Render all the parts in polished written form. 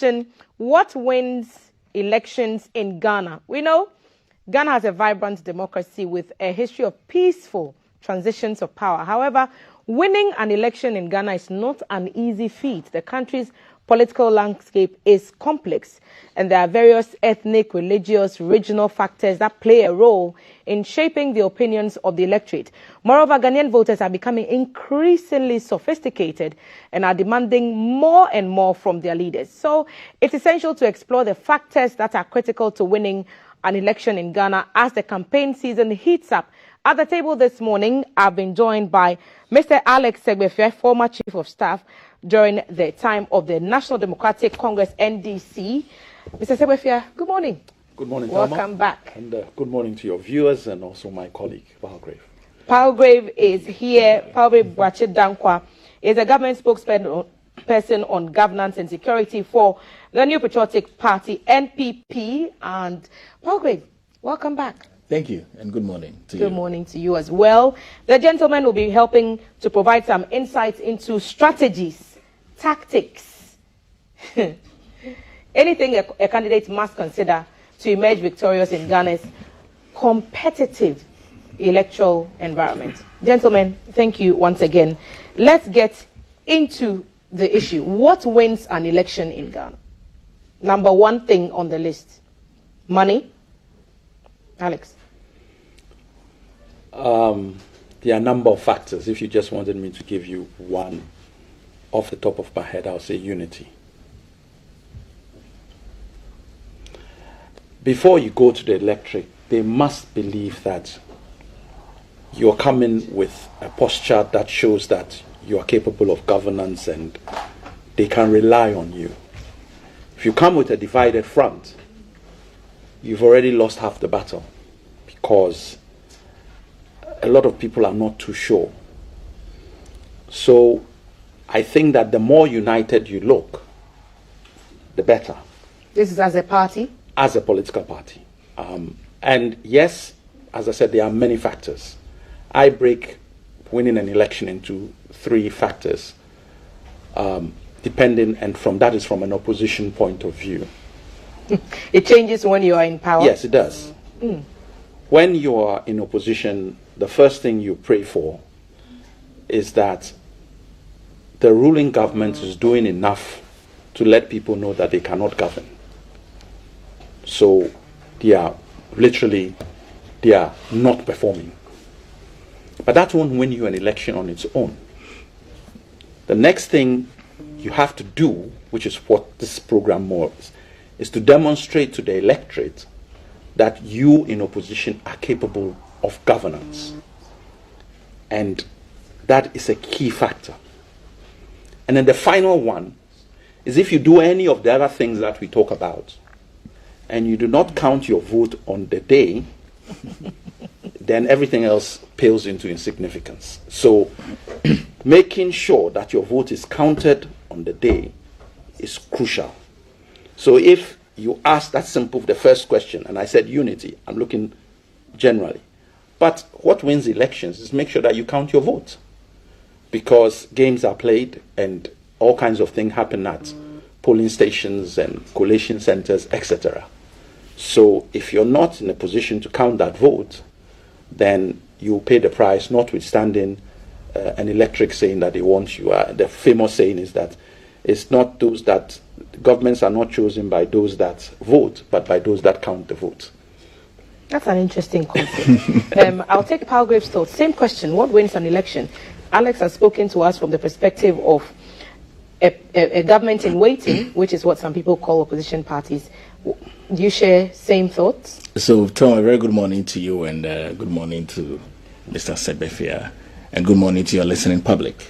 question, what wins elections in Ghana? We know Ghana has a vibrant democracy with a history of peaceful transitions of power. However, winning an election in Ghana is not an easy feat. The country's political landscape is complex, and there are various ethnic, religious, regional factors that play a role in shaping the opinions of the electorate. Moreover, Ghanaian voters are becoming increasingly sophisticated and are demanding more and more from their leaders. So it's essential to explore the factors that are critical to winning an election in Ghana as the campaign season heats up. At the table this morning, I've been joined by Mr. Alex Segbefia, former Chief of Staff during the time of the National Democratic Congress, NDC. Mr. Segbefia, good morning. Good morning, Welcome back. And good morning to your viewers and also my colleague, Palgrave. Palgrave is here. Palgrave Boakye Dankwa is a government spokesperson on governance and security for the New Patriotic Party, NPP. And Palgrave, welcome back. Thank you, and good morning to you. Good morning to you as well. The gentleman will be helping to provide some insights into strategies, tactics, anything a candidate must consider to emerge victorious in Ghana's competitive electoral environment. Gentlemen, thank you once again. Let's get into the issue. What wins an election in Ghana? Number one thing on the list, money. Alex. There are a number of factors. If you just wanted me to give you one off the top of my head, I'll say unity. Before you go to the electorate, they must believe that you're coming with a posture that shows that you are capable of governance and they can rely on you. If you come with a divided front, you've already lost half the battle, because a lot of people are not too sure. So I think that the more united you look, the better. This is as a party? As a political party. And yes, as I said, there are many factors. I break winning an election into three factors, depending, and from that is from an opposition point of view. It changes when you are in power? Yes, it does. When you are in opposition, the first thing you pray for is that the ruling government is doing enough to let people know that they cannot govern. So they are not performing. But that won't win you an election on its own. The next thing you have to do, which is what this program was, is to demonstrate to the electorate that you in opposition are capable of governance. And that is a key factor. And then the final one is, if you do any of the other things that we talk about and you do not count your vote on the day, then everything else pales into insignificance. So making sure that your vote is counted on the day is crucial. So if you ask that simple, the first question, and I said unity, I'm looking generally. But what wins elections is make sure that you count your vote. Because games are played and all kinds of things happen at polling stations and collation centers, etc. So if you're not in a position to count that vote, then you pay the price, notwithstanding an electorate saying that they want you. The famous saying is that it's not those that, governments are not chosen by those that vote, but by those that count the vote. That's an interesting concept. I'll take Palgrave's thoughts. Same question, what wins an election? Alex has spoken to us from the perspective of a government in waiting, which is what some people call opposition parties. Do you share same thoughts? So, Tom, a very good morning to you, and good morning to Mr. Segbefia, and good morning to your listening public.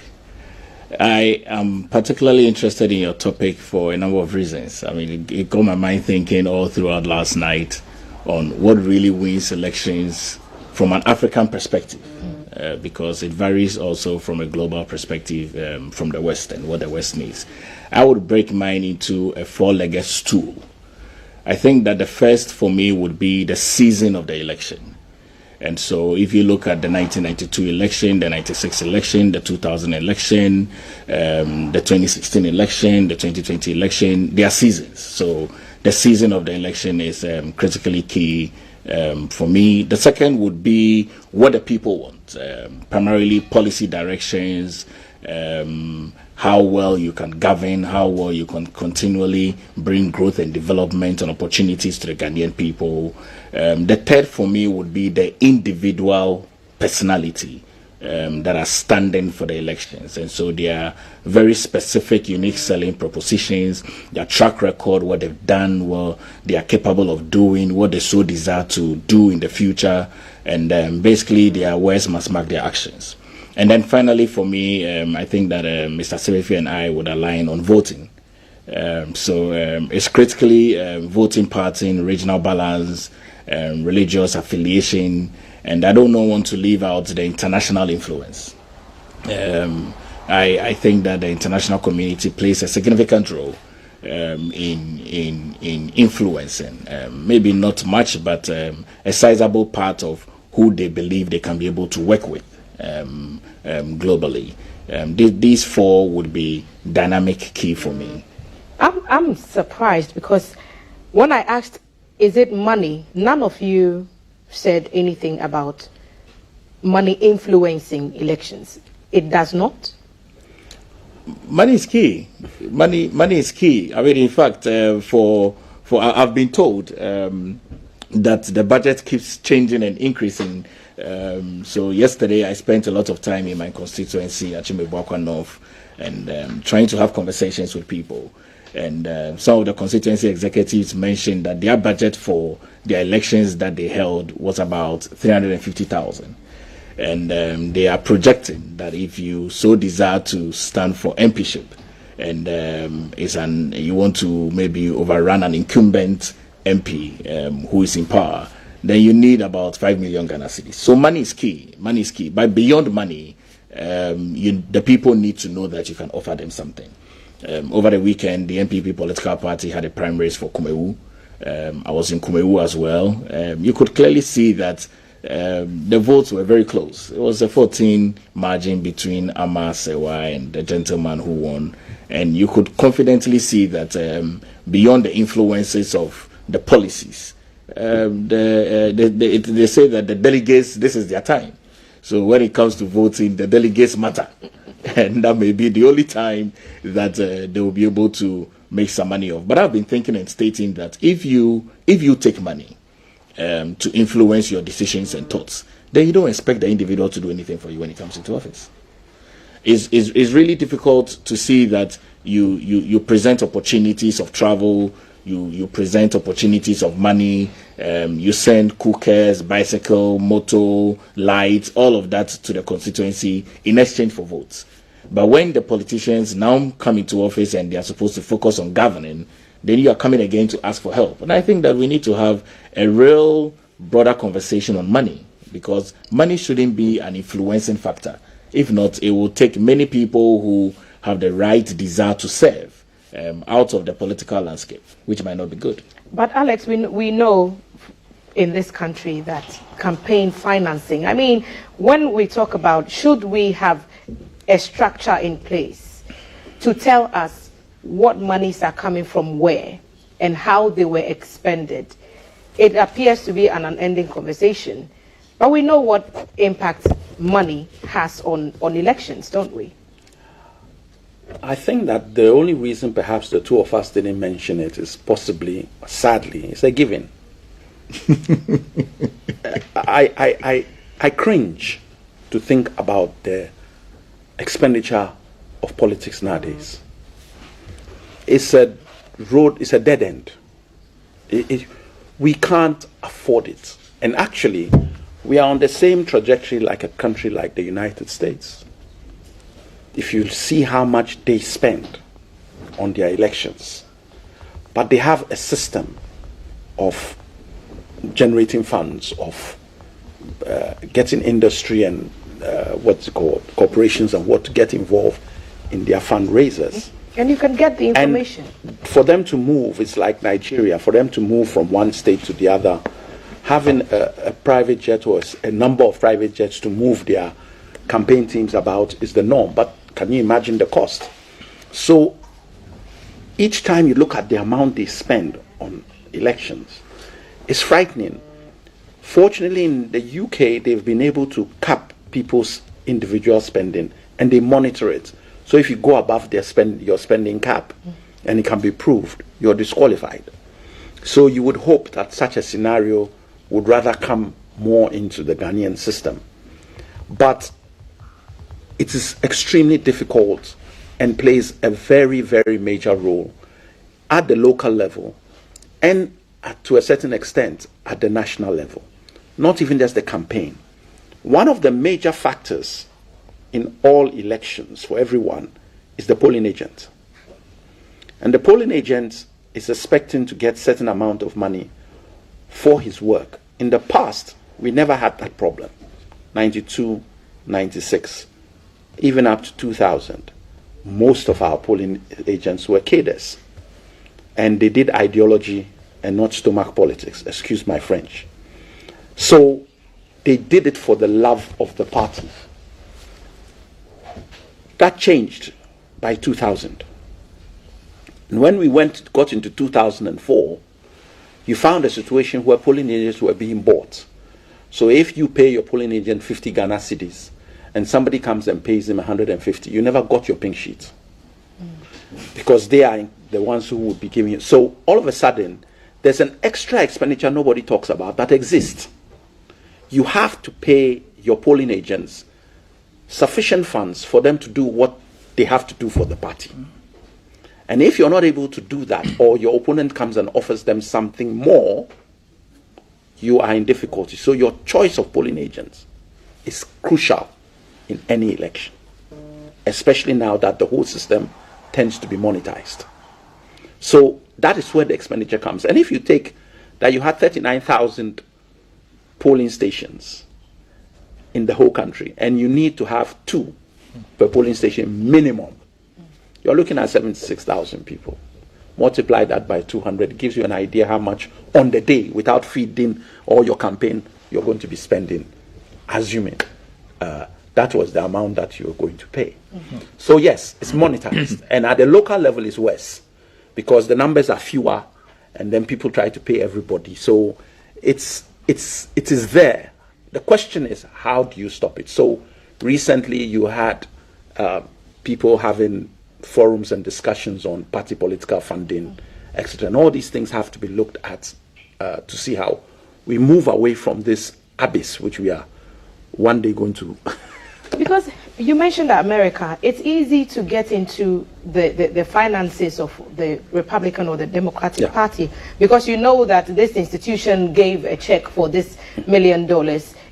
I am particularly interested in your topic for a number of reasons. I mean, it got my mind thinking all throughout last night on what really wins elections from an African perspective, because it varies also from a global perspective from the West and what the West needs. I would break mine into a four-legged stool. I think that the first for me would be the season of the election. And so if you look at the 1992 election, the 96 election, the 2000 election, the 2016 election, the 2020 election, they are seasons. So the season of the election is critically key for me. The second would be what the people want, primarily policy directions, how well you can govern, how well you can continually bring growth and development and opportunities to the Ghanaian people. The third for me would be the individual personality that are standing for the elections. And so they are very specific, unique selling propositions, their track record, what they've done, what they are capable of doing, what they so desire to do in the future. And basically their words must mark their actions. And then finally, for me, I think that Mr. Sebefia and I would align on voting. So it's critically voting pattern, regional balance, religious affiliation, and I don't want to leave out the international influence. I think that the international community plays a significant role in influencing, maybe not much, but a sizable part of who they believe they can be able to work with. Globally, these four would be dynamic key for me. I'm surprised because when I asked, is it money, none of you said anything about money influencing elections. It does not? Money is key. Money is key. I mean, in fact, I've been told that the budget keeps changing and increasing. So yesterday I spent a lot of time in my constituency, Achimebwakwa North, and trying to have conversations with people. And some of the constituency executives mentioned that their budget for the elections that they held was about 350,000. And they are projecting that if you so desire to stand for MPship and you want to maybe overrun an incumbent MP who is in power, then you need about 5 million Ghana cedis. So money is key. Money is key. But beyond money, the people need to know that you can offer them something. Over the weekend, the NPP political party had a primaries for Kumewu. I was in Kumewu as well. You could clearly see that the votes were very close. It was a 14 margin between Ama Sewa and the gentleman who won. And you could confidently see that beyond the influences of the policies, they say that the delegates, this is their time. So when it comes to voting, the delegates matter. And that may be the only time that they will be able to make some money off. But I've been thinking and stating that if you take money to influence your decisions and thoughts, then you don't expect the individual to do anything for you when it comes into office. It's really difficult to see that you present opportunities of travel, you present opportunities of money, you send cookers, bicycle, motor, lights, all of that to the constituency in exchange for votes. But when the politicians now come into office and they are supposed to focus on governing, then you are coming again to ask for help. And I think that we need to have a real broader conversation on money, because money shouldn't be an influencing factor. If not, it will take many people who have the right desire to serve out of the political landscape, which might not be good. But Alex, we know in this country that campaign financing, I mean, when we talk about should we have a structure in place to tell us what monies are coming from where and how they were expended, it appears to be an unending conversation. But we know what impact money has on elections, don't we? I think that the only reason perhaps the two of us didn't mention it is possibly, sadly, it's a given. I cringe to think about the expenditure of politics nowadays. It's a road, it's a dead end. We can't afford it. And actually, we are on the same trajectory like a country like the United States. If you see how much they spend on their elections, but they have a system of generating funds, of getting industry and what's it called, corporations and what to get involved in their fundraisers. And you can get the information. And for them to move, it's like Nigeria, for them to move from one state to the other having a private jet or a number of private jets to move their campaign teams about is the norm. But can you imagine the cost? So each time you look at the amount they spend on elections, it's frightening. Fortunately, in the UK, they've been able to cap people's individual spending, and they monitor it. So if you go above your spending cap, and it can be proved, you're disqualified. So you would hope that such a scenario would rather come more into the Ghanaian system. But it is extremely difficult and plays a very, very major role at the local level and to a certain extent at the national level, not even just the campaign. One of the major factors in all elections for everyone is the polling agent. And the polling agent is expecting to get certain amount of money for his work. In the past, we never had that problem. 92, 96, even up to 2000. Most of our polling agents were cadres. And they did ideology and not stomach politics, excuse my French. So they did it for the love of the party. That changed by 2000. And when we got into 2004, you found a situation where polling agents were being bought. So if you pay your polling agent 50 Ghana cedis and somebody comes and pays him 150, you never got your pink sheet. Because they are the ones who would be giving you. So all of a sudden, there's an extra expenditure nobody talks about that exists. You have to pay your polling agents sufficient funds for them to do what they have to do for the party. And if you're not able to do that, or your opponent comes and offers them something more, you are in difficulty. So your choice of polling agents is crucial in any election, especially now that the whole system tends to be monetized. So that is where the expenditure comes. And if you take that you had 39,000 polling stations in the whole country, and you need to have 2 per polling station minimum, you're looking at 76,000 people. Multiply that by 200, it gives you an idea how much on the day, without feeding all your campaign, you're going to be spending, assuming that was the amount that you're going to pay. So yes, it's monetized. And at the local level, it's worse, because the numbers are fewer, and then people try to pay everybody. So it is there. The question is, how do you stop it? So recently you had people having forums and discussions on party political funding, etc. And all these things have to be looked at to see how we move away from this abyss, which we are one day going to. Because you mentioned that America, it's easy to get into the finances of the Republican or the Democratic Party, because you know that this institution gave a check for this $1 million,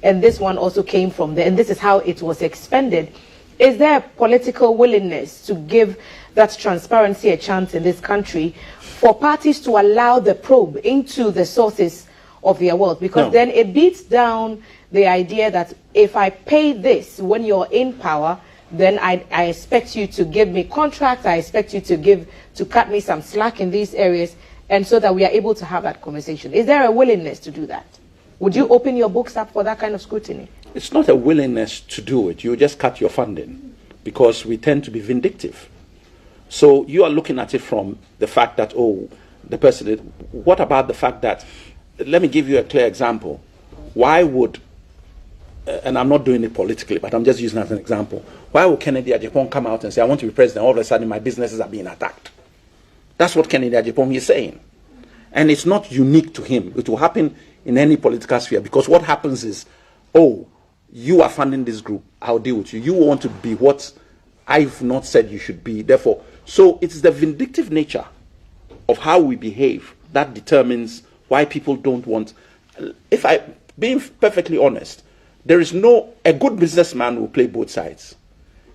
and this one also came from there, and this is how it was expended. Is there a political willingness to give that transparency a chance in this country for parties to allow the probe into the sources of their wealth? Because then it beats down the idea that if I pay this when you're in power, then I expect you to give me contracts, I expect you to cut me some slack in these areas, and so that we are able to have that conversation. Is there a willingness to do that? Would you open your books up for that kind of scrutiny? It's not a willingness to do it. You just cut your funding, because we tend to be vindictive. So you are looking at it from the fact that, oh, the person, what about the fact that, let me give you a clear example. Why would, and I'm not doing it politically, but I'm just using it as an example, why would Kennedy Agyapong come out and say, I want to be president, all of a sudden my businesses are being attacked? That's what Kennedy Agyapong is saying. And it's not unique to him. It will happen in any political sphere, because what happens is, oh, you are funding this group, I'll deal with you. You want to be what I've not said you should be. Therefore, so it's the vindictive nature of how we behave that determines why people don't want. If I, being perfectly honest, there is a good businessman will play both sides.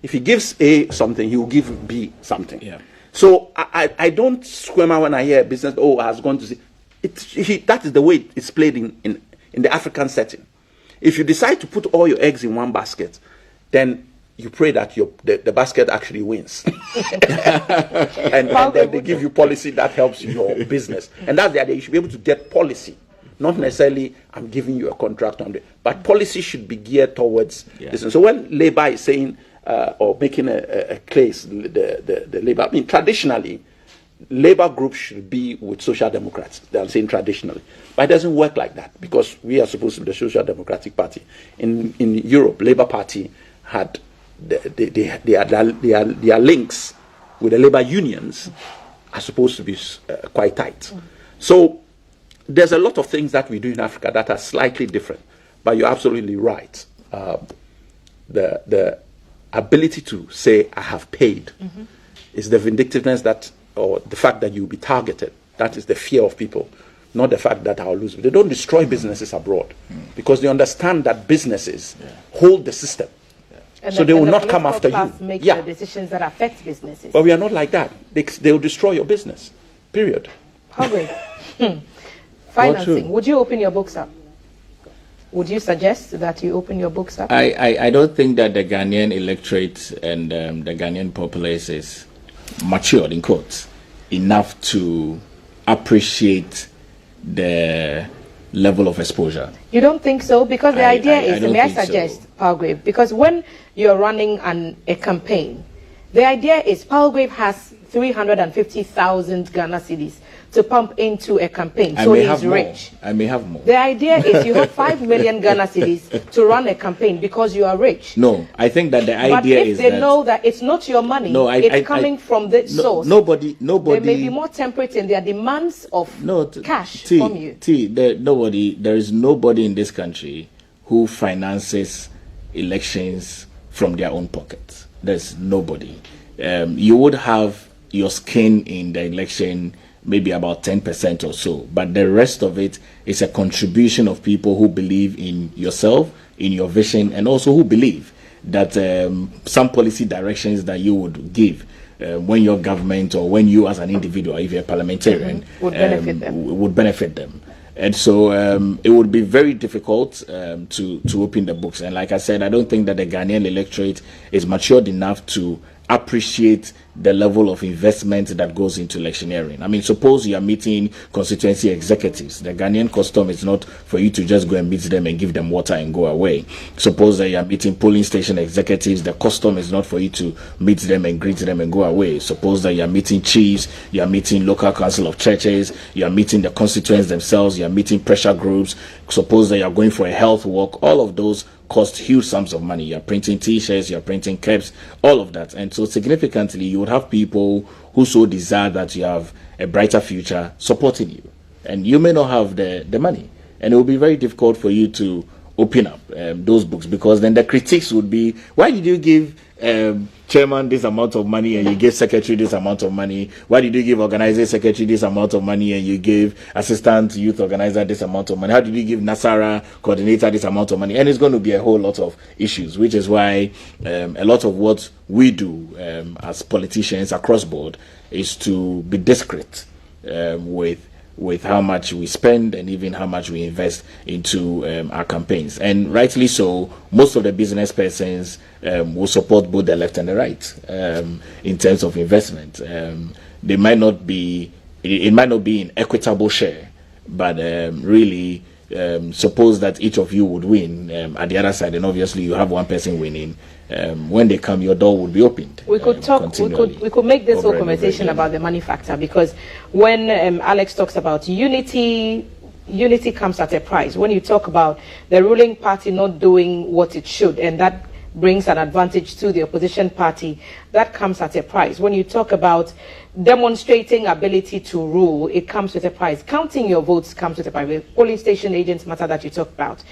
If he gives A something, he will give B something. Yeah. So I don't squirm out when I hear a business, oh, has gone to see. That is the way it's played in the African setting. If you decide to put all your eggs in one basket, then you pray that the basket actually wins. and then they give you policy that helps your business. And that's the idea. You should be able to get policy not necessarily I'm giving you a contract on it, but policy should be geared towards this. And so when Labour is saying or making a case, the Labour, I mean, traditionally, Labour groups should be with Social Democrats. They are saying traditionally, but it doesn't work like that because we are supposed to be the Social Democratic Party. In Europe, Labour Party had their links with the Labour unions are supposed to be quite tight. So there's a lot of things that we do in Africa that are slightly different. But you're absolutely right. The ability to say I have paid is the vindictiveness that, or the fact that you'll be targeted. That is the fear of people, not the fact that I'll lose. They don't destroy businesses abroad because they understand that businesses hold the system. And so they will not come after you. Make the decisions that affect businesses. But we are not like that. They'll destroy your business. Period. How Financing. Would you open your books up? Would you suggest that you open your books up? I don't think that the Ghanaian electorate and the Ghanaian populace is matured, in quotes, enough to appreciate the level of exposure. You don't think so? Because the idea is, may I suggest, Palgrave, because when you're running a campaign, the idea is Palgrave has 350,000 Ghana cedis to pump into a campaign, so he's rich. I may have more. The idea is you have 5 million Ghana cedis to run a campaign because you are rich. No, I think that the idea is that... But if they know that it's not your money, it's coming from the source. Nobody... They may be more temperate in their demands of cash from you. There is nobody in this country who finances elections from their own pockets. There's nobody. You would have your skin in the election, maybe about 10% or so, but the rest of it is a contribution of people who believe in yourself, in your vision, and also who believe that some policy directions that you would give when your government or when you as an individual, if you're a parliamentarian, would benefit them. And so it would be very difficult to open the books. And like I said, I don't think that the Ghanaian electorate is matured enough to appreciate the level of investment that goes into electioneering. I mean, suppose you are meeting constituency executives. The Ghanaian custom is not for you to just go and meet them and give them water and go away. Suppose that you are meeting polling station executives. The custom is not for you to meet them and greet them and go away. Suppose that you are meeting chiefs, you are meeting local council of churches, you are meeting the constituents themselves, you are meeting pressure groups. Suppose that you are going for a health walk. All of those cost huge sums of money. You're printing t-shirts, you're printing caps, all of that. And so significantly, you would have people who so desire that you have a brighter future supporting you. And you may not have the money. And it will be very difficult for you to open up those books, because then the critiques would be, why did you give chairman this amount of money and you gave secretary this amount of money? Why did you give organizing secretary this amount of money and you gave assistant youth organizer this amount of money? How did you give Nasara coordinator this amount of money? And it's going to be a whole lot of issues, which is why a lot of what we do as politicians across board is to be discreet with how much we spend and even how much we invest into our campaigns. And rightly so, most of the business persons will support both the left and the right in terms of investment. They might not be, it might not be in equitable share, but really suppose that each of you would win at the other side, and obviously you have one person winning. When they come, your door would be opened. We could talk. We could make this whole conversation about the money factor, because when Alex talks about unity comes at a price. When you talk about the ruling party not doing what it should, and that brings an advantage to the opposition party, that comes at a price. When you talk about demonstrating ability to rule, it comes with a price. Counting your votes comes with a price. The polling station agents matter that you talk about.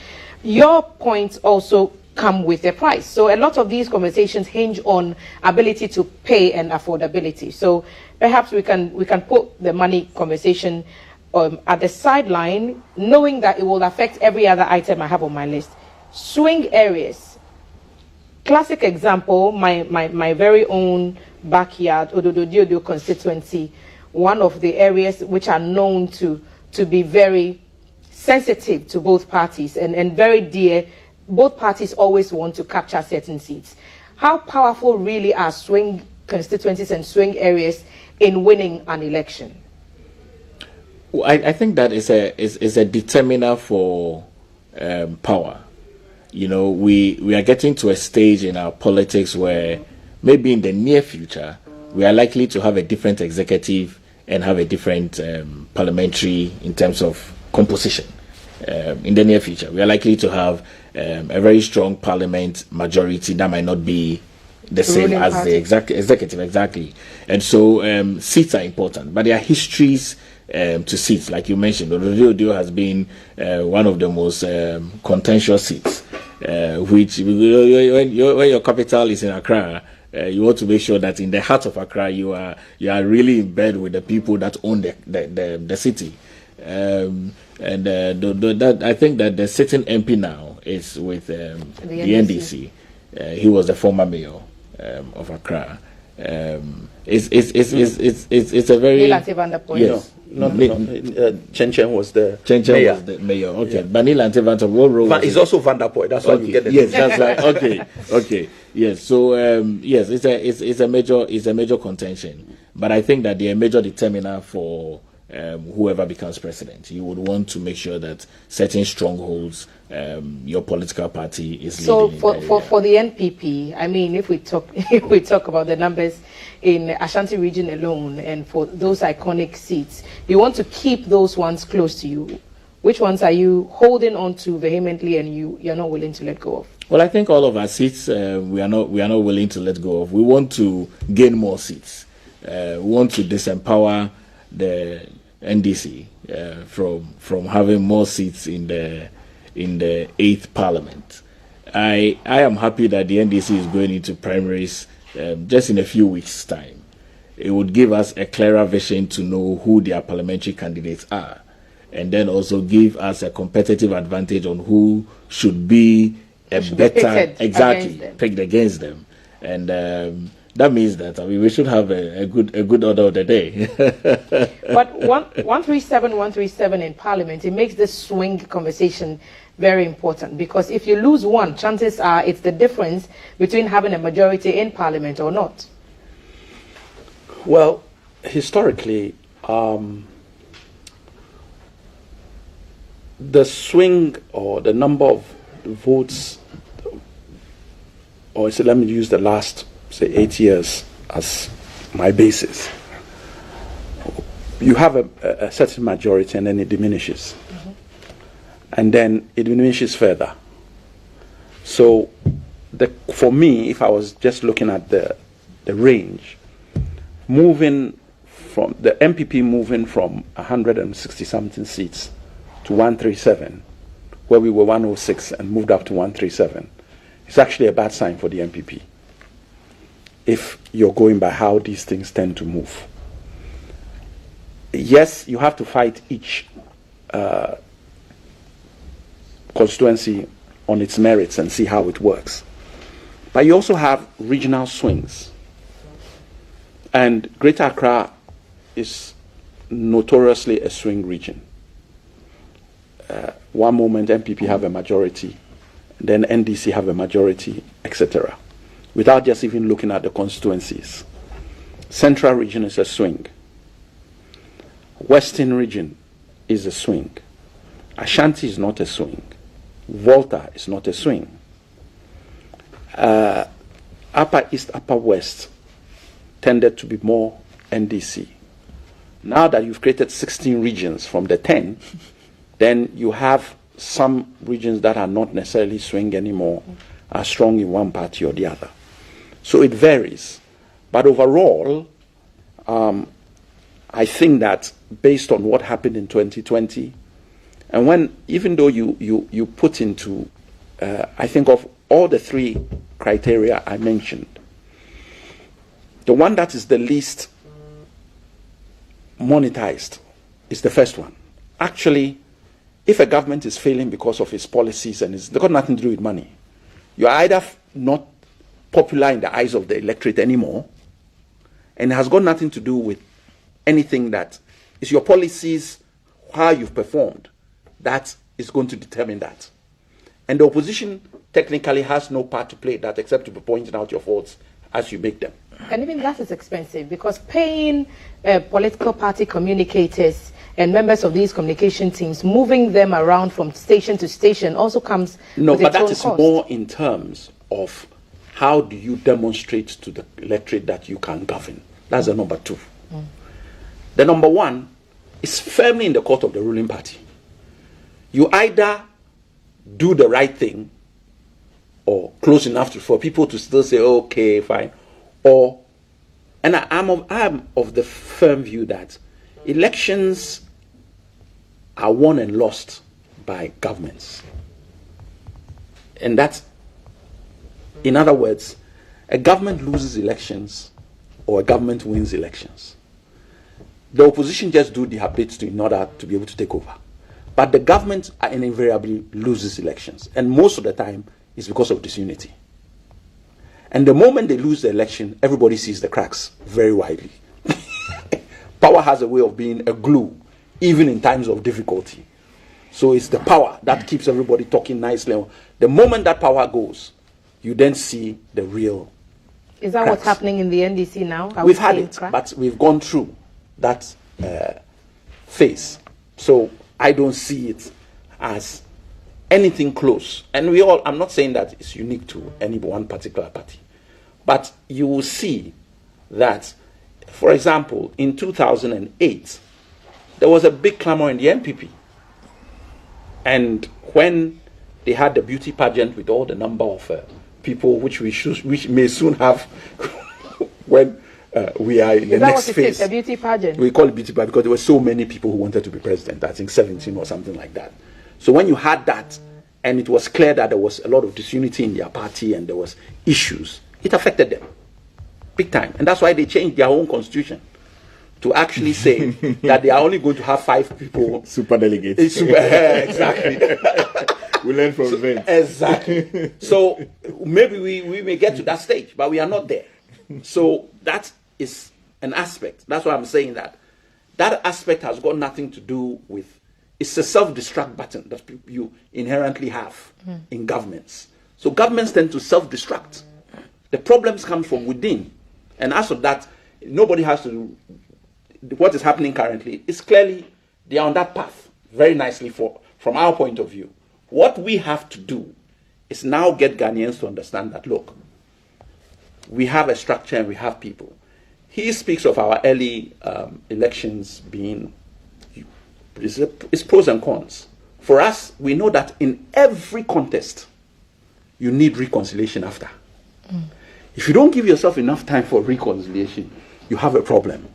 Your points also come with a price. So a lot of these conversations hinge on ability to pay and affordability. So perhaps we can put the money conversation at the sideline, knowing that it will affect every other item I have on my list. Swing areas. Classic example, my very own backyard, Ododo constituency, one of the areas which are known to be very sensitive to both parties and very dear. Both parties always want to capture certain seats. How powerful really are swing constituencies and swing areas in winning an election? I think that is a determiner for power. You know, we are getting to a stage in our politics where maybe in the near future we are likely to have a different executive and have a different parliamentary in terms of composition. In the near future, we are likely to have a very strong parliament majority that might not be the same as the executive, exactly. And so seats are important, but there are histories to seats. Like you mentioned, Odo has been one of the most contentious seats, which when your capital is in Accra, you want to make sure that in the heart of Accra you are really in bed with the people that own the city. That I think that the sitting MP now is with the NDC. He was the former mayor of Accra. It's a very yes. Chen Chen was the mayor. Was the mayor. Okay, yeah. But Neil Ante-Vanter, what role? He's also Van der Poel. That's why you get the yes. That's right. Okay. Yes. So yes, it's a major contention. But I think that the major determiner for whoever becomes president, you would want to make sure that certain strongholds your political party is leading. So for the NPP, I mean, if we talk about the numbers in Ashanti region alone, and for those iconic seats, you want to keep those ones close to you. Which ones are you holding on to vehemently, and you're not willing to let go of? Well, I think all of our seats we are not willing to let go of. We want to gain more seats. We want to disempower the NDC from having more seats in the 8th Parliament. I am happy that the NDC is going into primaries just in a few weeks' time. It would give us a clearer vision to know who their parliamentary candidates are, and then also give us a competitive advantage on who should be picked against them. And that means that we should have a good order of the day. But 137 in Parliament, it makes this swing conversation very important, because if you lose one, chances are it's the difference between having a majority in Parliament or not. Well, historically, the swing or the number of votes, or let me use the last, say, 8 years as my basis. You have a certain majority and then it diminishes. And then it diminishes further. So for me, if I was just looking at the range, moving from the MPP moving from 160-something seats to 137, where we were 106 and moved up to 137, it's actually a bad sign for the MPP, if you're going by how these things tend to move. Yes, you have to fight each constituency on its merits and see how it works. But you also have regional swings. And Greater Accra is notoriously a swing region. One moment MPP have a majority, then NDC have a majority, etc. Without just even looking at the constituencies. Central region is a swing. Western region is a swing. Ashanti is not a swing. Volta is not a swing. Upper East, Upper West tended to be more NDC. Now that you've created 16 regions from the 10, then you have some regions that are not necessarily swing anymore, are strong in one party or the other. So it varies. But overall, I think that based on what happened in 2020, and even though you put into, I think of all the three criteria I mentioned, the one that is the least monetized is the first one. Actually, if a government is failing because of its policies and it's got nothing to do with money, you're either not popular in the eyes of the electorate anymore, and it has got nothing to do with anything that is your policies, how you've performed, that is going to determine that. And the opposition technically has no part to play that except to be pointing out your faults as you make them. And even that is expensive, because paying political party communicators and members of these communication teams, moving them around from station to station also comes No, with but its that own is cost. more in terms of how do you demonstrate to the electorate that you can govern. That's the number two. The number one is firmly in the court of the ruling party. You either do the right thing or close enough for people to still say, okay, fine. Or, and I'm of the firm view that elections are won and lost by governments. And that's, in other words, a government loses elections or a government wins elections. The opposition just do their bits in order to be able to take over. But the government invariably loses elections. And most of the time, it's because of disunity. And the moment they lose the election, everybody sees the cracks very widely. Power has a way of being a glue, even in times of difficulty. So it's the power that keeps everybody talking nicely. The moment that power goes, you then see the real Is that cracks. what's happening in the NDC now? Are We've we had seeing it, cracks? but we've gone through that phase. So I don't see it as anything close. And I'm not saying that it's unique to any one particular party, but you will see that, for example, in 2008, there was a big clamor in the NPP. And when they had the beauty pageant with all the number of people, which which may soon have when we are in the next Is phase. a beauty pageant? We call it beauty pageant because there were so many people who wanted to be president. I think 17 or something like that. So when you had that, and it was clear that there was a lot of disunity in their party and there was issues, it affected them big time. And that's why they changed their own constitution to actually say that they are only going to have 5 people. Super delegates. Exactly. We learn from events. Exactly. So maybe we may get to that stage, but we are not there. So that is an aspect. That's why I'm saying that aspect has got nothing to do with, it's a self-destruct button that you inherently have in governments. So governments tend to self-destruct. The problems come from within. And as of that, nobody has to, what is happening currently is clearly they are on that path very nicely from our point of view. What we have to do is now get Ghanaians to understand that, look, we have a structure and we have people. He speaks of our early elections being, it's pros and cons. For us, we know that in every contest, you need reconciliation after. If you don't give yourself enough time for reconciliation, you have a problem.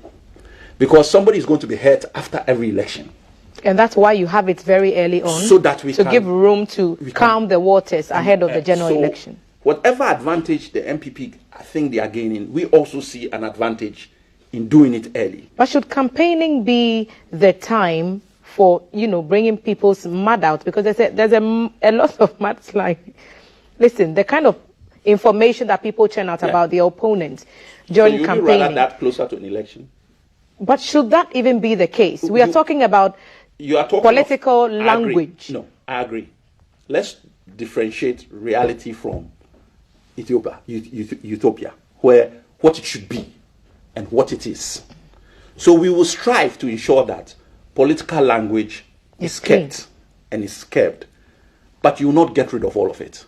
Because somebody is going to be hurt after every election. And that's why you have it very early on, So that we can give room to calm the waters ahead of the general so election. Whatever advantage the MPP, I think they are gaining, we also see an advantage in doing it early. But should campaigning be the time for, bringing people's mud out? Because there's a lot of mudslide. Listen, the kind of information that people churn out about the opponent during so you campaigning. rather that closer to an election? But should that even be the case? We are talking about political language. No, I agree. Let's differentiate reality from utopia, where what it should be and what it is. So we will strive to ensure that political language is kept and is kept, but you will not get rid of all of it.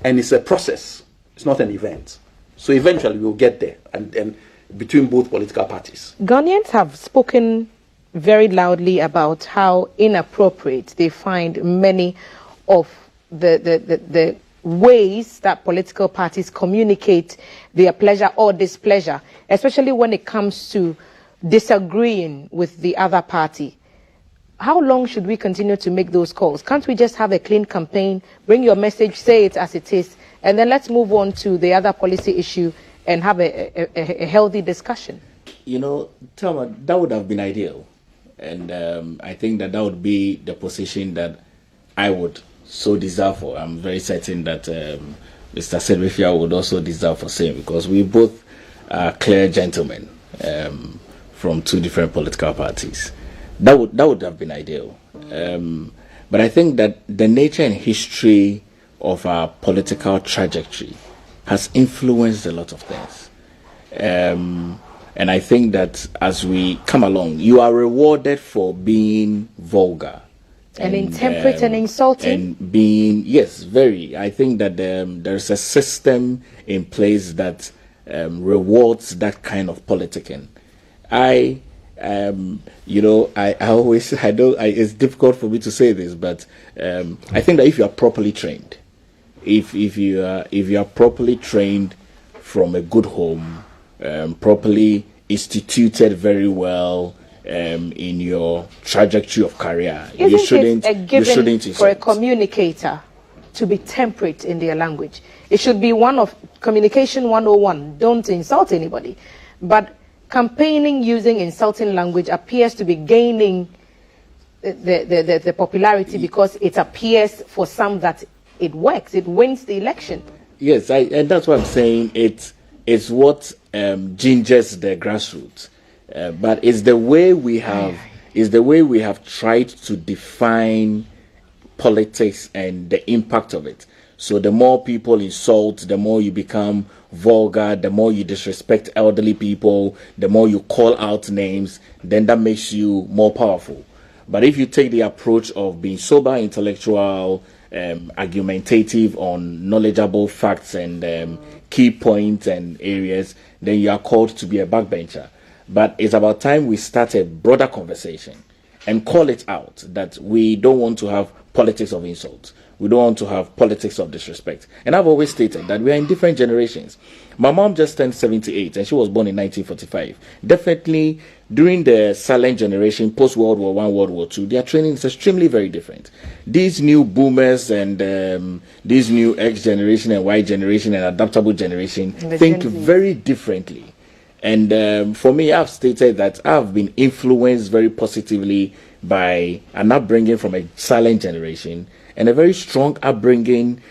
And it's a process. It's not an event. So eventually we'll get there, and between both political parties. Ghanaians have spoken very loudly about how inappropriate they find many of the ways that political parties communicate their pleasure or displeasure, especially when it comes to disagreeing with the other party. How long should we continue to make those calls? Can't we just have a clean campaign, bring your message, say it as it is, and then let's move on to the other policy issue and have a healthy discussion? Thelma, that would have been ideal. And I think that would be the position that I would so desire for. I'm very certain that Mr. Sebefia would also desire for same, because we both are clear gentlemen from two different political parties. That would have been ideal. But I think that the nature and history of our political trajectory has influenced a lot of things. And I think that as we come along, you are rewarded for being vulgar. And intemperate and insulting. And being, yes, very. I think that there's a system in place that rewards that kind of politicking. It's difficult for me to say this, but I think that if you are properly trained, if you are properly trained from a good home, properly instituted very well in your trajectory of career, you shouldn't for a communicator to be temperate in their language. It should be one of communication 101. Don't insult anybody. But campaigning using insulting language appears to be gaining the popularity because it appears for some that it works. It wins the election. Yes, and that's what I'm saying. It's what gingers the grassroots. But it's the way we have tried to define politics and the impact of it. So the more people insult, the more you become vulgar, the more you disrespect elderly people, the more you call out names, then that makes you more powerful. But if you take the approach of being sober, intellectual, argumentative on knowledgeable facts and key points and areas, then you are called to be a backbencher. But it's about time we start a broader conversation and call it out that we don't want to have politics of insult. We don't want to have politics of disrespect. And I've always stated that we are in different generations. My mom just turned 78 and she was born in 1945. Definitely during the silent generation, post-World War I, World War II, their training is extremely very different. These new boomers and these new X generation and Y generation and adaptable generation think very differently. And for me, I've stated that I've been influenced very positively by an upbringing from a silent generation and a very strong upbringing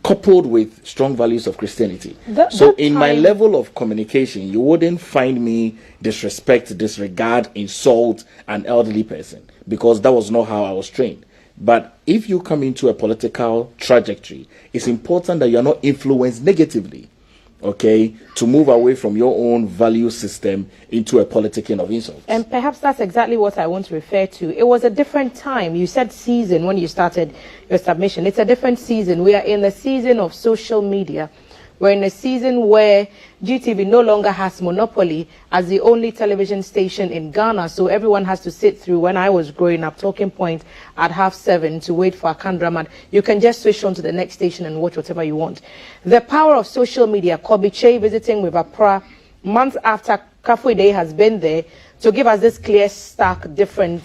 coupled with strong values of Christianity. So in my level of communication, you wouldn't find me disregard, insult an elderly person because that was not how I was trained. But if you come into a political trajectory, it's important that you're not influenced negatively. Okay, to move away from your own value system into a politicking of insults. And perhaps that's exactly what I want to refer to. It was a different time. You said season when you started your submission. It's a different season. We are in the season of social media. We're in a season where GTV no longer has monopoly as the only television station in Ghana. So everyone has to sit through, when I was growing up, Talking Point at 7:30 to wait for a Kandraman. You can just switch on to the next station and watch whatever you want. The power of social media, Kobe Che visiting with Apra months after Kafui Day has been there to give us this clear, stark, different,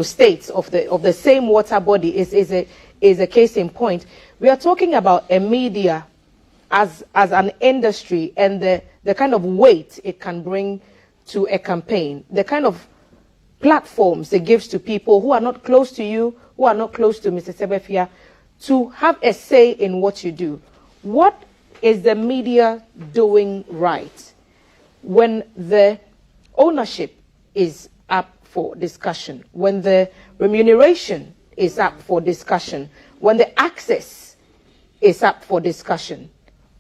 states of the same water body is a case in point. We are talking about a media as an industry and the kind of weight it can bring to a campaign, the kind of platforms it gives to people who are not close to you, who are not close to Mr. Sebefia, to have a say in what you do. What is the media doing right when the ownership is up for discussion, when the remuneration is up for discussion, when the access is up for discussion?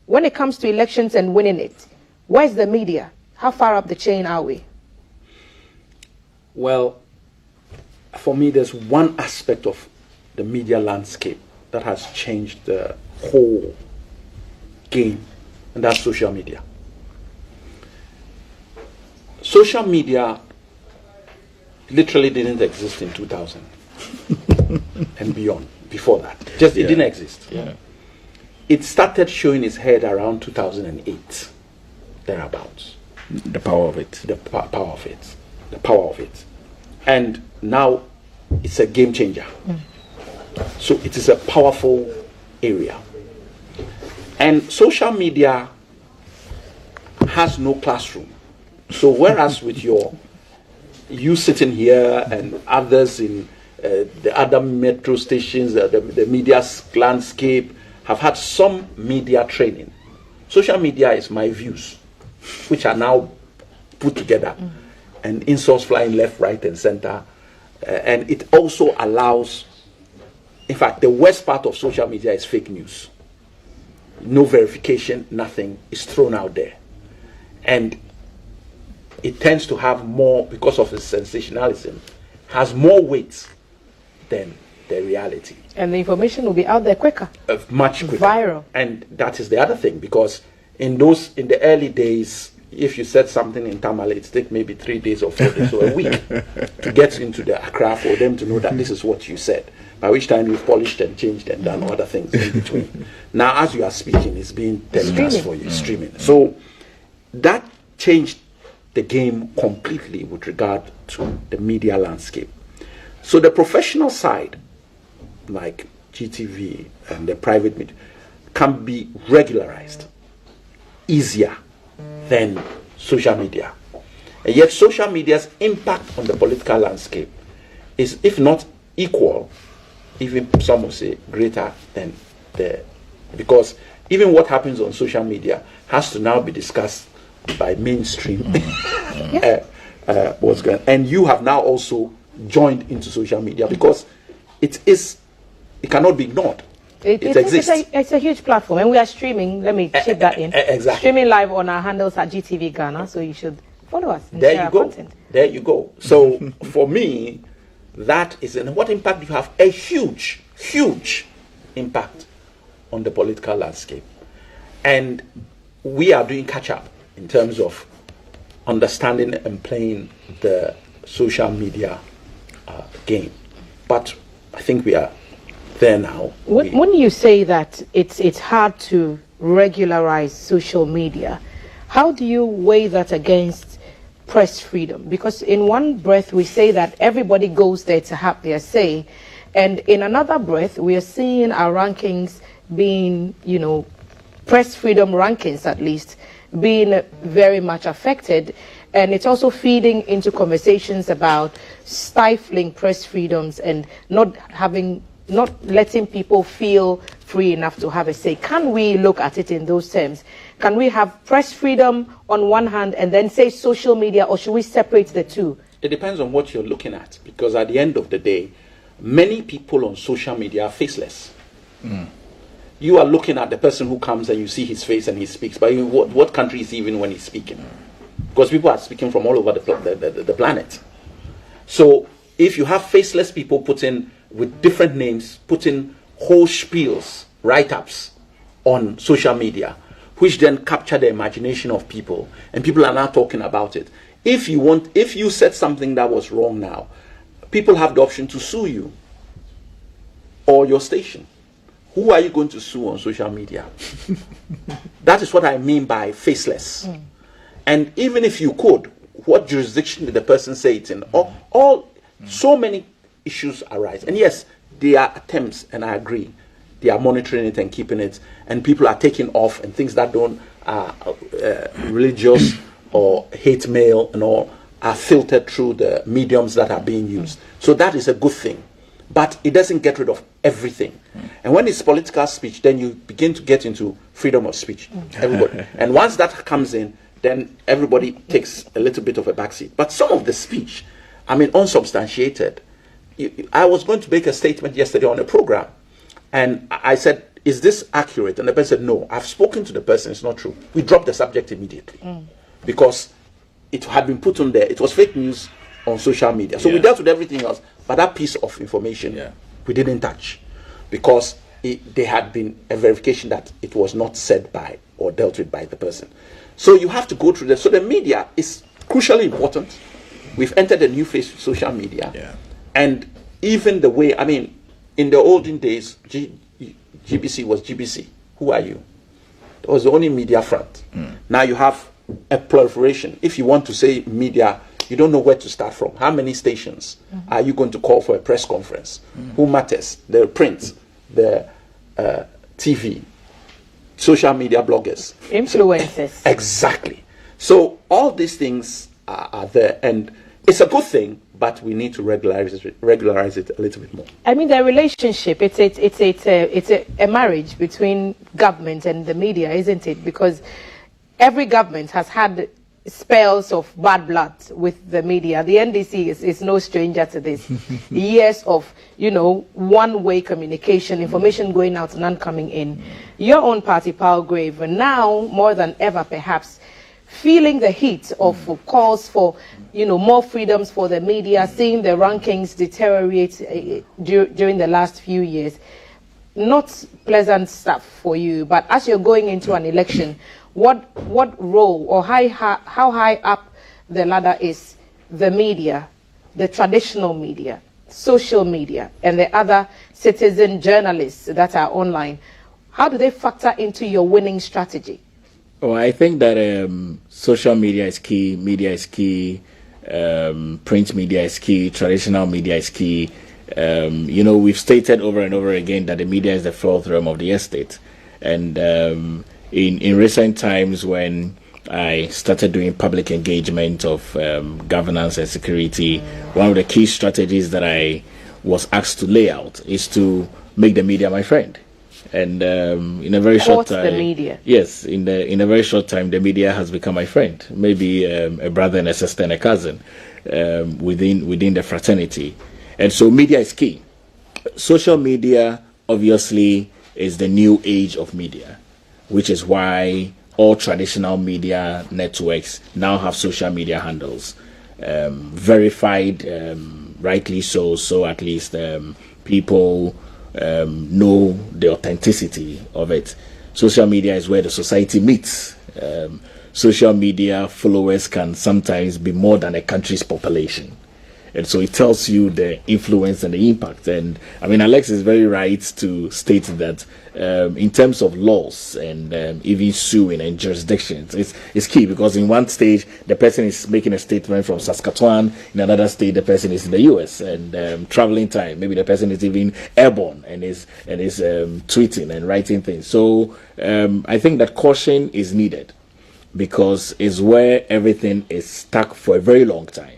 When it comes to elections and winning it, where's the media? How far up the chain are we? Well, for me, there's one aspect of the media landscape that has changed the whole game, and that's social media. Social media literally didn't exist in 2000 and beyond, before that. It didn't exist. Yeah. It started showing its head around 2008, thereabouts. The power of it. The power of it. The power of it. And now it's a game changer. So it is a powerful area. And social media has no classroom. So whereas with you sitting here and others in the other metro stations, the media landscape, have had some media training. Social media is my views, which are now put together, and insults flying left, right, and center. And it also allows, in fact, the worst part of social media is fake news. No verification, nothing is thrown out there. And it tends to have more, because of its sensationalism, has more weight than the reality. And the information will be out there quicker. Much quicker. Viral. And that is the other thing, because in the early days, if you said something in Tamale, it takes maybe 3 days or 4 days or a week to get into the Accra for them to know that this is what you said. By which time we've polished and changed and done other things in between. Now, as you are speaking, it's being telecast for you, streaming. So that changed the game completely with regard to the media landscape. So the professional side, like GTV and the private media, can be regularized easier than social media. And yet social media's impact on the political landscape is, if not equal, even some will say greater than because even what happens on social media has to now be discussed by mainstream. What's going on. And you have now also joined into social media because it cannot be ignored. It exists. It's a huge platform, and we are streaming. Let me chip that in. Exactly. Streaming live on our handles at GTV Ghana, so you should follow us. And share our content. There you go. So for me, that is, and what impact do you have? A huge, huge impact on the political landscape. And we are doing catch up in terms of understanding and playing the social media game. But I think we are there now. When you say that it's hard to regularize social media, how do you weigh that against press freedom? Because in one breath we say that everybody goes there to have their say, and in another breath we are seeing our rankings being, press freedom rankings at least, being very much affected. And it's also feeding into conversations about stifling press freedoms and not letting people feel free enough to have a say. Can we look at it in those terms? Can we have press freedom on one hand and then say social media, or should we separate the two? It depends on what you're looking at, because at the end of the day, many people on social media are faceless. You are looking at the person who comes and you see his face and he speaks, but what country is he even when he's speaking? Because people are speaking from all over the planet. So if you have faceless people putting with different names, putting whole spiels, write-ups on social media, which then capture the imagination of people, and people are now talking about it. If you said something that was wrong now, people have the option to sue you or your station. Who are you going to sue on social media? That is what I mean by faceless. And even if you could, what jurisdiction did the person say it in? So many issues arise. And yes, there are attempts, and I agree, they are monitoring it and keeping it, and people are taking off, and things that don't religious or hate mail and all are filtered through the mediums that are being used. So that is a good thing. But it doesn't get rid of everything. And when it's political speech, then you begin to get into freedom of speech. Everybody. And once that comes in, then everybody takes a little bit of a backseat. But some of the speech, unsubstantiated. I was going to make a statement yesterday on a program, and I said, is this accurate? And the person said, no, I've spoken to the person, it's not true. We dropped the subject immediately because it had been put on there. It was fake news on social media. So we dealt with everything else, but that piece of information we didn't touch, because there had been a verification that it was not said by or dealt with by the person. So you have to go through that. So the media is crucially important. We've entered a new phase with social media. And even the way, in the olden days, GBC was GBC. Who are you? It was the only media front. Now you have a proliferation. If you want to say media, you don't know where to start from. How many stations are you going to call for a press conference? Who matters? The print, the TV, social media bloggers. Influencers. Exactly. So all these things are there, and it's a good thing, but we need to regularize it a little bit more. The relationship, it's a marriage between government and the media, isn't it? Because every government has had spells of bad blood with the media. The NDC is no stranger to this. Years of, one-way communication, information going out, none coming in. Your own party, Palgrave, now more than ever perhaps feeling the heat of calls for, more freedoms for the media, seeing the rankings deteriorate during the last few years. Not pleasant stuff for you, but as you're going into an election, what role or how high up the ladder is the media, the traditional media, social media, and the other citizen journalists that are online? How do they factor into your winning strategy? Well, I think that social media is key, media is key, print media is key, traditional media is key. We've stated over and over again that the media is the fourth realm of the estate. And in recent times, when I started doing public engagement of governance and security, one of the key strategies that I was asked to lay out is to make the media my friend. And in a very short time, the media. Yes, in a very short time, the media has become my friend. Maybe a brother and a sister and a cousin within the fraternity. And so media is key. Social media, obviously, is the new age of media, which is why all traditional media networks now have social media handles. Verified, rightly so at least people know the authenticity of it. Social media is where the society meets. Social media followers can sometimes be more than a country's population. And so it tells you the influence and the impact. And I mean, Alex is very right to state that in terms of laws and even suing and jurisdictions, it's key, because in one stage, the person is making a statement from Saskatchewan. In another state, the person is in the US, and traveling time, maybe the person is even airborne and is tweeting and writing things. So I think that caution is needed, because it's where everything is stuck for a very long time,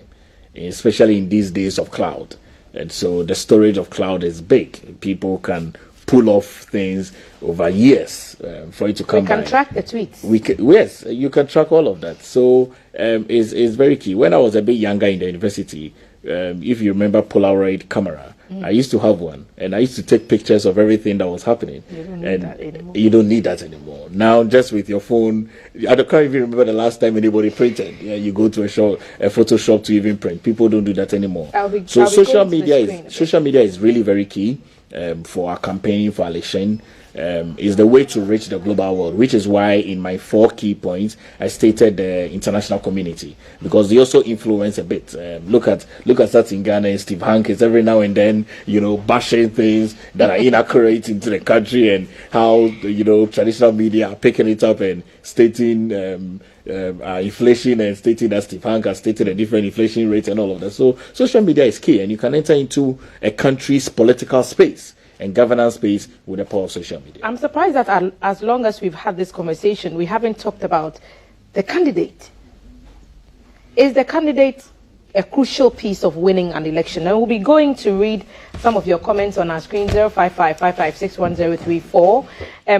especially in these days of cloud. And so the storage of cloud is big. People can pull off things over years for it to come back. We can track the tweets. Yes, you can track all of that. So it's very key. When I was a bit younger in the university, if you remember Polaroid camera, I used to have one, and I used to take pictures of everything that was happening. You don't need that anymore. You don't need that anymore. Now, just with your phone, I can't even remember the last time anybody printed. Yeah, you go to a photo shop to even print. People don't do that anymore. So social media is really very key for our campaign, for our election. Is the way to reach the global world, which is why in my 4 key points I stated the international community, because they also influence a bit. Look at that in Ghana, and Steve Hankins every now and then, bashing things that are inaccurate into the country, and how traditional media are picking it up and stating inflation, and stating that Steve Hank has stated a different inflation rate and all of that. So social media is key, and you can enter into a country's political space and governance space with the power of social media. I'm surprised that as long as we've had this conversation, we haven't talked about the candidate. Is the candidate a crucial piece of winning an election? And we'll be going to read some of your comments on our screen, 055-556-1034.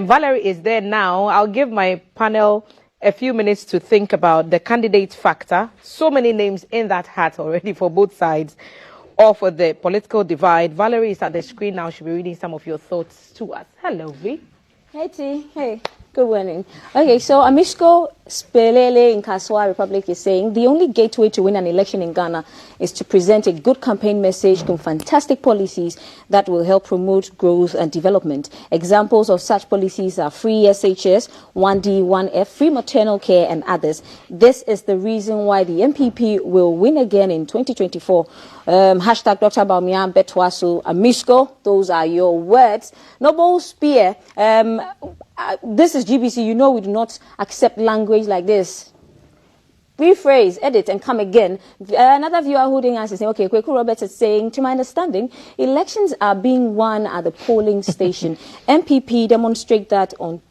Valerie is there now. I'll give my panel a few minutes to think about the candidate factor. So many names in that hat already for both sides, or for the political divide. Valerie is at the screen now. She'll be reading some of your thoughts to us. Hello, V. Hey, T. Hey. Good morning. Okay, so Amisko Spelele in Kaswa Republic is saying the only gateway to win an election in Ghana is to present a good campaign message with fantastic policies that will help promote growth and development. Examples of such policies are free SHS, 1D, 1F, free maternal care, and others. This is the reason why the MPP will win again in 2024. Hashtag Dr. Bawumia Betwaso Amisko. Those are your words. Noble Spear. This is GBC. You know we do not accept language like this. Rephrase, edit, and come again. Another viewer holding us is saying, okay, Kweku Roberts is saying, to my understanding, elections are being won at the polling station. MPP demonstrate that in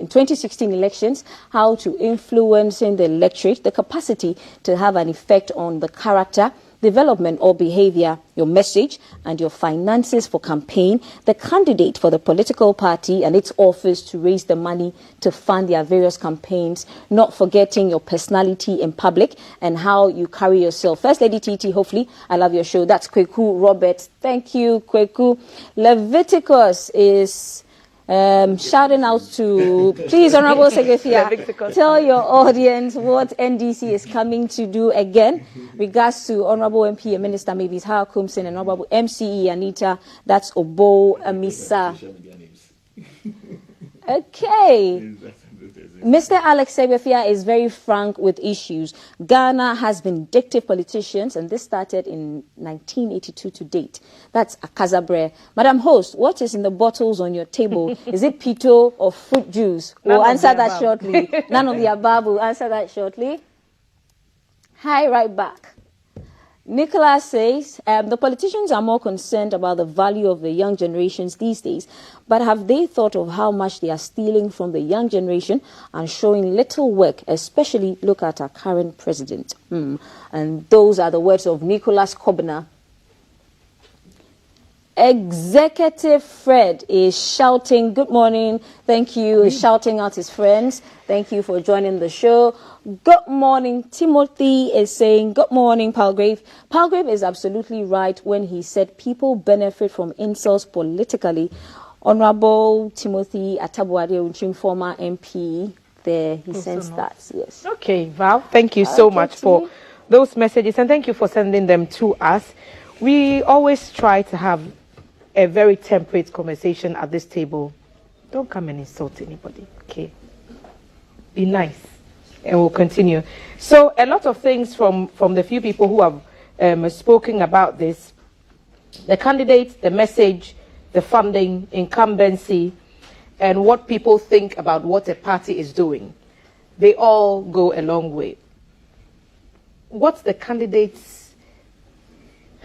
2016 elections, how to influence in the electorate, the capacity to have an effect on the character, development or behavior, your message, and your finances for campaign, the candidate for the political party and its office to raise the money to fund their various campaigns, not forgetting your personality in public and how you carry yourself. First Lady TT, hopefully, I love your show. That's Kweku Roberts. Thank you, Kweku. Leviticus is Shouting out to, please, Honorable Segbefia, tell your audience what NDC is coming to do again. Regards to Honorable MP and Minister Mavis Kumsin and Honorable MCE Anita, that's Obo Amisa. Okay. Mr. Alex Segbefia is very frank with issues. Ghana has vindictive politicians, and this started in 1982 to date. That's Akazabre. Madam Host, what is in the bottles on your table? Is it pito or fruit juice? We'll answer that shortly. None of the above. We'll answer that shortly. Hi, right back. Nicholas says, the politicians are more concerned about the value of the young generations these days, but have they thought of how much they are stealing from the young generation and showing little work, especially look at our current president? And those are the words of Nicholas Kobna. Executive Fred is shouting, good morning, thank you, he's shouting out his friends. Thank you for joining the show. Good morning. Timothy is saying, good morning, Palgrave. Palgrave is absolutely right when he said people benefit from insults politically. Honorable Timothy Atabuade, former MP, there he sends that. Yes. Okay, Val, thank you so much for those messages, and thank you for sending them to us. We always try to have a very temperate conversation at this table. Don't come and insult anybody, okay? Be nice, and we'll continue. So a lot of things from the few people who have spoken about this, the candidates, the message, the funding, incumbency, and what people think about what a party is doing, they all go a long way. What's the candidate's,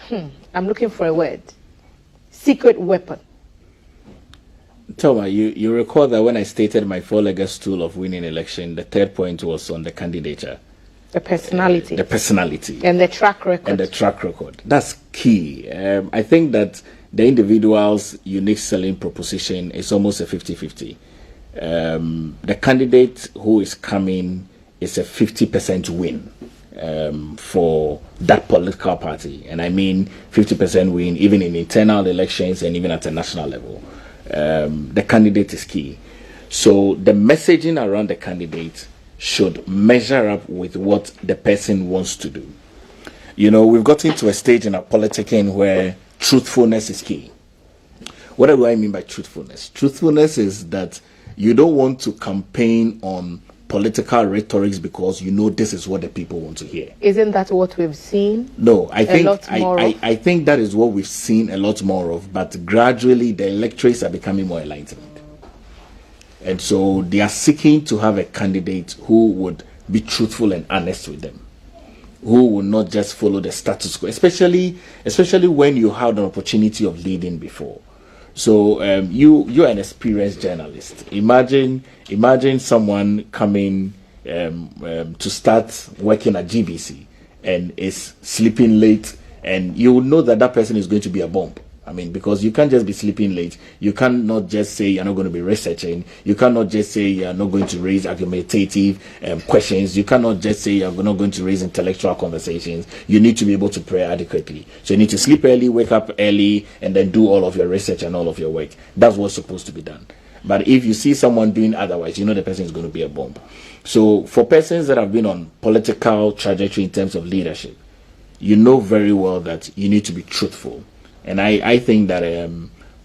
I'm looking for a word, secret weapon? Toma, you recall that when I stated my four-legged stool of winning election, the third point was on the candidature. The personality. The personality. And the track record. And the track record. That's key. I think that the individual's unique selling proposition is almost a 50-50. The candidate who is coming is a 50% win for that political party. And I mean 50% win even in internal elections and even at a national level. The candidate is key. So the messaging around the candidate should measure up with what the person wants to do. You know, we've gotten to a stage in our politicking where truthfulness is key. What do I mean by truthfulness? Truthfulness is that you don't want to campaign on political rhetorics because you know this is what the people want to hear. Isn't that what we've seen? No, I think that is what we've seen a lot more of, but gradually the electorates are becoming more enlightened. And so they are seeking to have a candidate who would be truthful and honest with them, who will not just follow the status quo, especially when you had an opportunity of leading before. So you're an experienced journalist. Imagine someone coming to start working at GBC and is sleeping late, and you know that person is going to be a bomb. I mean, because you can't just be sleeping late. You cannot just say you're not going to be researching. You cannot just say you're not going to raise argumentative questions. You cannot just say you're not going to raise intellectual conversations. You need to be able to pray adequately. So you need to sleep early, wake up early, and then do all of your research and all of your work. That's what's supposed to be done. But if you see someone doing otherwise, you know the person is going to be a bomb. So for persons that have been on political trajectory in terms of leadership, you know very well that you need to be truthful. And I think that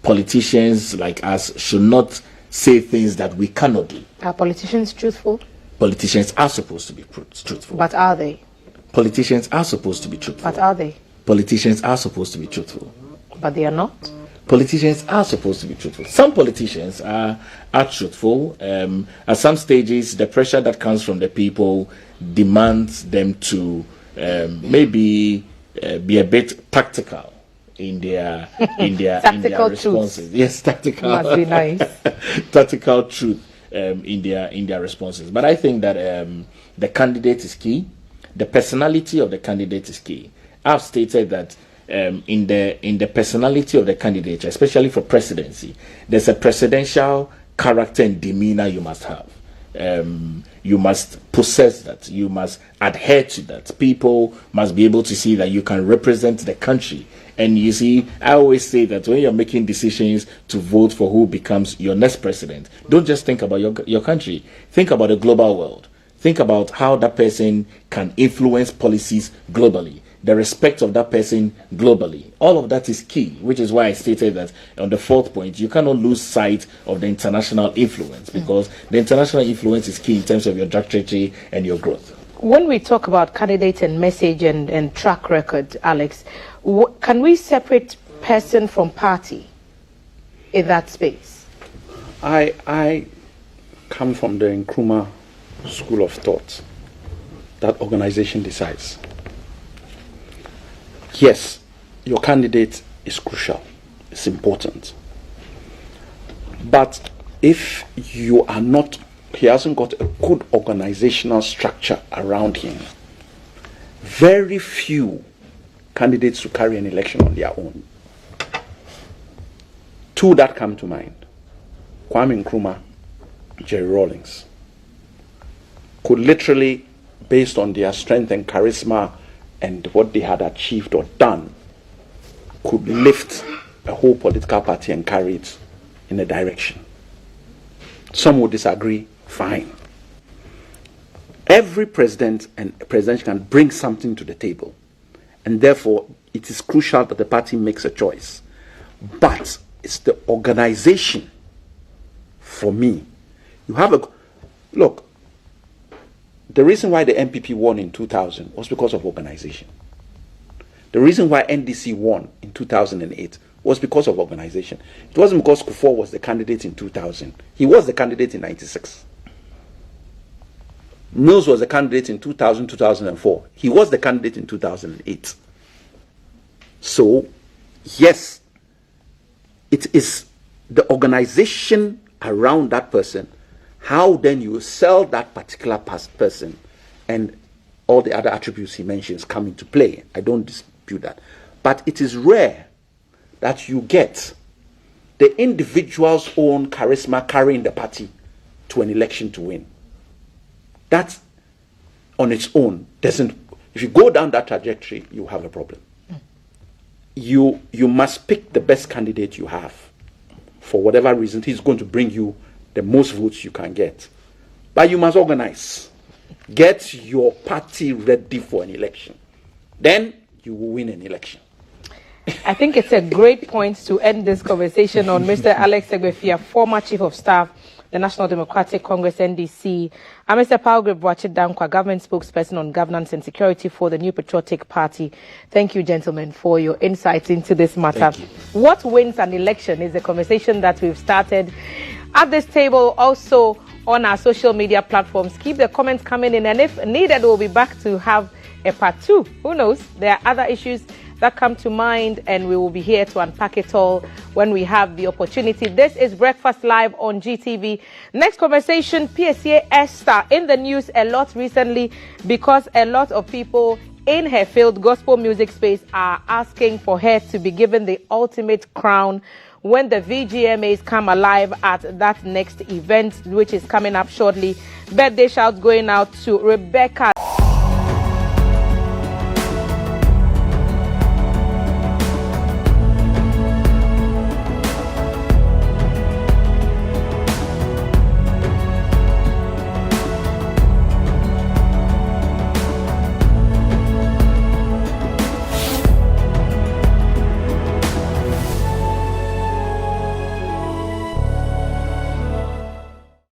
politicians like us should not say things that we cannot do. Are politicians truthful? Politicians are supposed to be truthful. But are they? Politicians are supposed to be truthful. But are they? Politicians are supposed to be truthful. But they are not? Politicians are supposed to be truthful. Some politicians are truthful. At some stages, the pressure that comes from the people demands them to maybe be a bit tactical in their responses. Truth. Yes, tactical. Must be nice. Tactical truth in their responses. But I think that the candidate is key. The personality of the candidate is key. I've stated that in the personality of the candidate, especially for presidency, there's a presidential character and demeanor you must have. You must possess that. You must adhere to that. People must be able to see that you can represent the country And you see, I always say that when you're making decisions to vote for who becomes your next president, don't just think about your country. Think about the global world. Think about how that person can influence policies globally, the respect of that person globally. All of that is key, which is why I stated that on the fourth point, you cannot lose sight of the international influence, because the international influence is key in terms of your trajectory and your growth. When we talk about candidates and message and track record, Alex, can we separate person from party in that space? I come from the Nkrumah school of thought that organization decides. Yes, your candidate is crucial, it's important. But if you are not, he hasn't got a good organizational structure around him, very few candidates will carry an election on their own. Two that come to mind: Kwame Nkrumah, Jerry Rawlings, could literally, based on their strength and charisma and what they had achieved or done, could lift a whole political party and carry it in a direction. Some would disagree, fine. Every president and president can bring something to the table, and therefore it is crucial that the party makes a choice. But it's the organization. For me, you have a look. The reason why the MPP won in 2000 was because of organization. The reason why NDC won in 2008 was because of organization. It wasn't because Kufuor was the candidate in 2000. He was the candidate in 96. Mills was the candidate in 2000, 2004. He was the candidate in 2008. So, yes, it is the organization around that person. How then you sell that particular person, and all the other attributes he mentions come into play. I don't dispute that. But it is rare that you get the individual's own charisma carrying the party to an election to win. That on its own doesn't, if you go down that trajectory, you have a problem. You must pick the best candidate you have. For whatever reason, he's going to bring you the most votes you can get. But you must organize. Get your party ready for an election. Then you will win an election. I think it's a great point to end this conversation on. Mr. Alex Segbefia, former Chief of Staff, the National Democratic Congress, NDC, and Mr. Paugrey Boakye Dankwa, Government Spokesperson on Governance and Security for the New Patriotic Party. Thank you, gentlemen, for your insights into this matter. What wins an election is a conversation that we've started at this table, also on our social media platforms. Keep the comments coming in, and if needed, we'll be back to have a part 2. Who knows? There are other issues that come to mind, and we will be here to unpack it all when we have the opportunity. This is Breakfast Live on GTV. Next conversation, PSA Esther in the news a lot recently, because a lot of people in her field, gospel music space, are asking for her to be given the ultimate crown when the VGMAs come alive at that next event, which is coming up shortly. Birthday shouts going out to Rebecca.